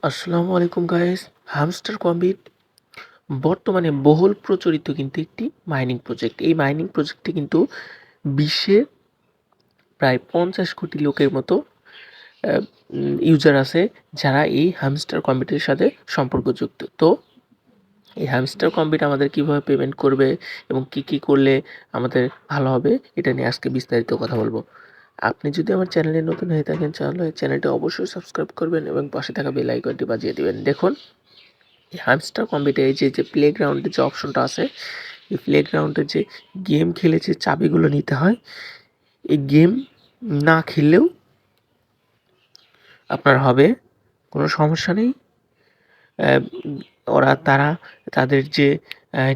আসসালামু আলাইকুম guys. Hamster কম্বিট বর্তমানে বহুল প্রচলিত কিন্তু একটি মাইনিং প্রজেক্ট। এই মাইনিং প্রজেক্টে কিন্তু বিশ্বে প্রায় ৫০ কোটি লোকের মতো ইউজার আছে যারা এই হামস্টার কম্বিটের সাথে সম্পর্কযুক্ত। তো এই হামস্টার কম্বিট আমাদের কিভাবে পেমেন্ট করবে এবং কি করলে আমাদের ভালো হবে এটা নিয়ে আজকে বিস্তারিত কথা বলবো। আপনি যদি আমার চ্যানেলে নতুন হয়ে থাকেন তাহলে চ্যানেলটি অবশ্যই সাবস্ক্রাইব করবেন এবং পাশে থাকা বেল আইকনটি বাজিয়ে দিবেন। দেখুন এই হামস্টার কম্বিটে এই যে প্লেগ্রাউন্ডের যে অপশনটা আছে, এই প্লেগ্রাউন্ডে যে গেম খেলে যে চাবিগুলো নিতে হয়, এই গেম না খেললেও আপনার হবে, কোনো সমস্যা নেই। তারা তাদের যে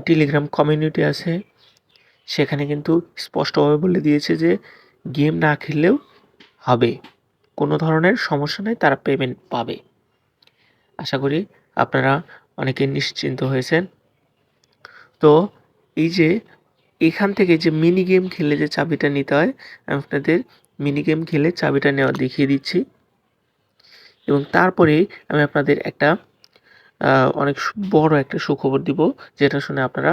টেলিগ্রাম কমিউনিটি আছে সেখানে কিন্তু স্পষ্টভাবে বলে দিয়েছে যে গেম না খেললেও হবে, কোনো ধরনের সমস্যা নেই, তারা পেমেন্ট পাবে। আশা করি আপনারা অনেকে নিশ্চিন্ত হয়েছেন। তো এই যে এখান থেকে যে মিনি গেম খেললে যে চাবিটা নিতে হয়, আমি আপনাদের মিনি গেম খেলে চাবিটা নেওয়া দেখিয়ে দিচ্ছি এবং তারপরে আমি আপনাদের একটা অনেক বড় একটা সুখবর দিব, যেটা শুনে আপনারা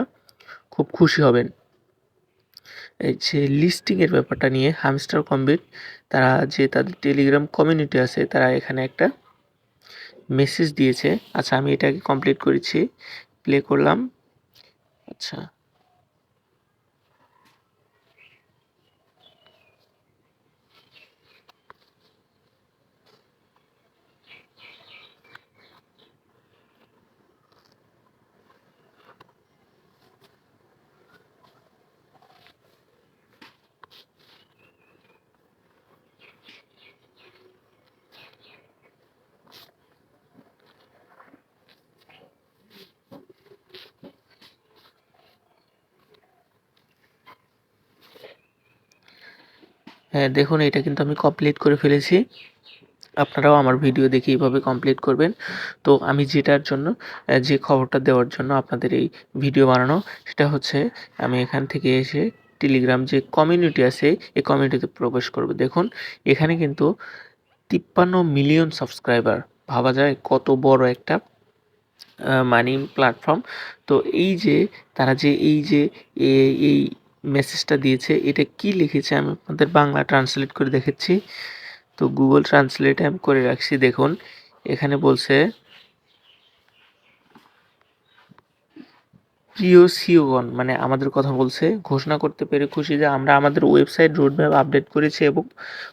খুব খুশি হবেন। এই যে লিস্টিংয়ের ব্যাপারটা নিয়ে হামস্টার কম্বিট তারা যে তাদের টেলিগ্রাম কমিউনিটি আছে, তারা এখানে একটা মেসেজ দিয়েছে। আচ্ছা, আমি এটাকে কমপ্লিট করেছি, প্লে করলাম। আচ্ছা, হ্যাঁ দেখুন, এটা কিন্তু আমি কমপ্লিট করে ফেলেছি। আপনারাও আমার ভিডিও দেখে এইভাবে কমপ্লিট করবেন। তো আমি যেটার জন্য যে খবরটা দেওয়ার জন্য আপনাদের এই ভিডিও বানানো, সেটা হচ্ছে আমি এখান থেকে এসে টেলিগ্রাম যে কমিউনিটি আছে এই কমিউনিটিতে প্রবেশ করব। দেখুন এখানে কিন্তু ৫৩ মিলিয়ন সাবস্ক্রাইবার, ভাবা যায় কত বড় একটা মানি প্ল্যাটফর্ম। তো এই যে তারা যে এই মেসেজটা দিয়েছে, এটা কি লিখেছে আমি আপনাদের বাংলা ট্রান্সলেট করে দেখাচ্ছি। তো গুগল ট্রান্সলেটে আমি করে রাখছি। দেখুন এখানে বলছে, প্রিয় সিওগণ, মানে আমাদের কথা বলছে, ঘোষণা করতে পেরে খুশি যে আমরা আমাদের ওয়েবসাইট রোডম্যাপ আপডেট করেছি এবং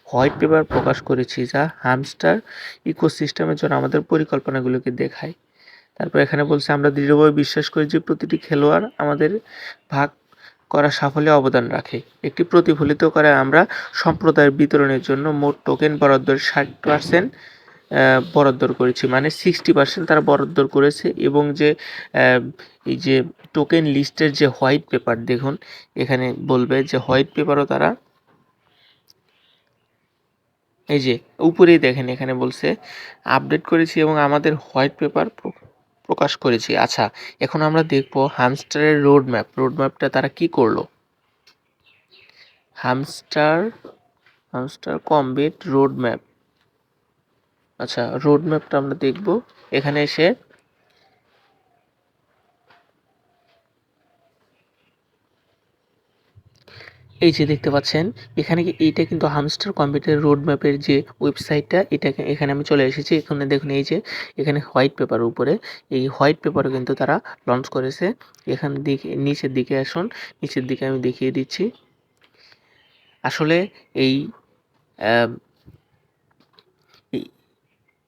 হোয়াইট পেপার প্রকাশ করেছি, যা হামস্টার ইকোসিস্টেমের জন্য আমাদের পরিকল্পনাগুলোকে দেখায়। তারপর এখানে বলছে, আমরা দৃঢ়ভাবে বিশ্বাস করি যে প্রতিটি খেলোয়াড় আমাদের ভাগ করা সাফল্যে অবদান রাখে। একটি প্রতিফলিত করে আমরা সম্প্রদায়ের বিতরণের জন্য মোট টোকেন বরাদ্দের 60% বরাদ্দ করেছি, মানে 60% তারা বরাদ্দ করেছে। এবং যে এই যে টোকেন লিস্টের যে হোয়াইট পেপার, দেখুন এখানে বলবে যে হোয়াইট পেপারও তারা, এই যে উপরেই দেখেন এখানে বলছে আপডেট করেছি এবং আমাদের হোয়াইট পেপার প্রকাশ করেছি। আচ্ছা, এখন আমরা দেখব হামস্টারের রোডম্যাপটা তারা কি করলো। Hamster Hamster Kombat roadmap. আচ্ছা, রোডম্যাপটা আমরা দেখব। এখানে এসে এই যে দেখতে পাচ্ছেন এখানে এইটা কিন্তু হামস্টার কম্পিউটার রোডম্যাপের যে ওয়েবসাইটটা, এটাকে এখানে আমি চলে এসেছি। এখানে দেখুন এই যে এখানে হোয়াইট পেপারের উপরে, এই হোয়াইট পেপারও কিন্তু তারা লঞ্চ করেছে। এখান দিকে নিচের দিকে আসুন, নিচের দিকে আমি দেখিয়ে দিচ্ছি। আসলে এই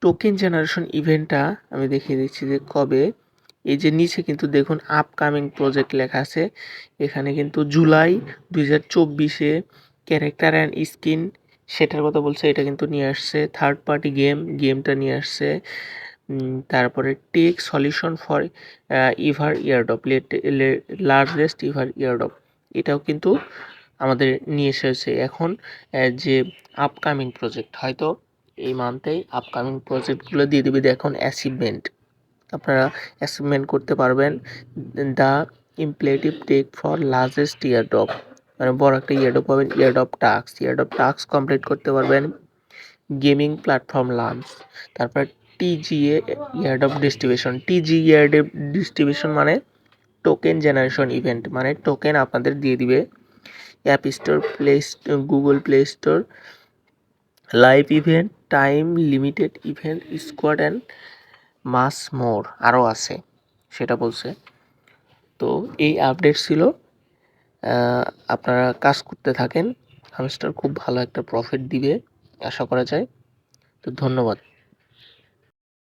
টোকেন জেনারেশন ইভেন্টটা আমি দেখিয়ে দিচ্ছি যে কবে। এই যে নিচে কিন্তু দেখুন আপকামিং প্রজেক্ট লেখা আছে। এখানে কিন্তু জুলাই 2024-এ ক্যারেক্টার অ্যান্ড স্কিন সেটার কথা বলছে, এটা কিন্তু নিয়ে আসছে। থার্ড পার্টি গেমটা নিয়ে আসছে। তারপরে tech solution for ever airdrop, largest ever airdrop, এটাও কিন্তু আমাদের নিয়ে এসেছে। এখন যে আপকামিং প্রজেক্ট, হয়তো এই মান্থেই আপকামিং প্রজেক্টগুলো দিয়ে দেবে। দেখুন অ্যাচিভমেন্ট, আপনারা অ্যাচিভমেন্ট করতে পারবেন। The imperative tech for largest airdrop, মানে বড় একটা ইয়ারড্রপ পাবেন। ইয়ারড্রপ টাস্ক কমপ্লিট করতে পারবেন। গেমিং প্ল্যাটফর্ম লঞ্চ, তারপর TGA airdrop distribution. TG airdrop distribution মানে টোকেন জেনারেশন ইভেন্ট, মানে টোকেন আপনাদের দিয়ে দিবে app store, Google Play store, live event, time limited event, squad and much more আরও আছে সেটা বলছে। তো এই আপডেট ছিল, আপনারা কাজ করতে থাকেন, হামস্টার খুব ভালো একটা প্রফিট দিবে আশা করা যায়। তো ধন্যবাদ।